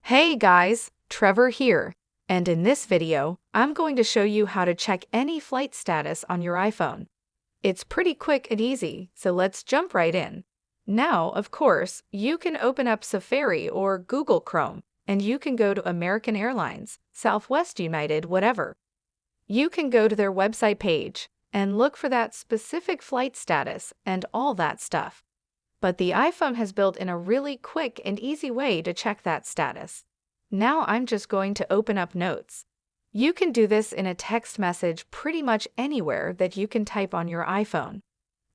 Hey guys, Trevor here, and in this video, I'm going to show you how to check any flight status on your iPhone. It's pretty quick and easy, so let's jump right in. Now, of course, you can open up Safari or Google Chrome, and you can go to American Airlines, Southwest United, whatever. You can go to their website page and look for that specific flight status and all that stuff. But the iPhone has built in a really quick and easy way to check that status. Now I'm just going to open up Notes. You can do this in a text message pretty much anywhere that you can type on your iPhone.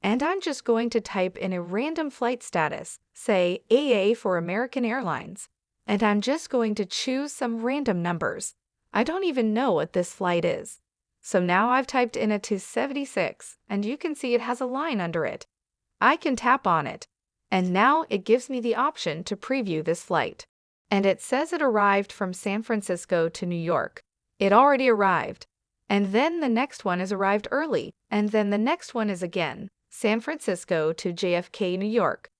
And I'm just going to type in a random flight status, say AA for American Airlines. And I'm just going to choose some random numbers. I don't even know what this flight is. So now I've typed in a 276, and you can see it has a line under it. I can tap on it. And now it gives me the option to preview this flight. And it says it arrived from San Francisco to New York. It already arrived. And then the next one is arrived early. And then the next one is again, San Francisco to JFK, New York.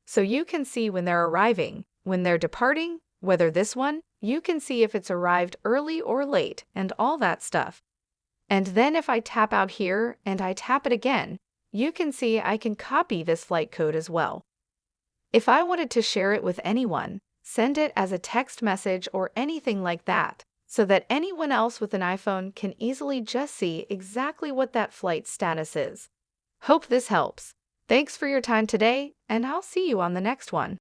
So you can see when they're arriving, when they're departing, whether this one, you can see if it's arrived early or late and all that stuff. And then if I tap out here and I tap it again, you can see I can copy this flight code as well. If I wanted to share it with anyone, send it as a text message or anything like that, so that anyone else with an iPhone can easily just see exactly what that flight status is. Hope this helps. Thanks for your time today, and I'll see you on the next one.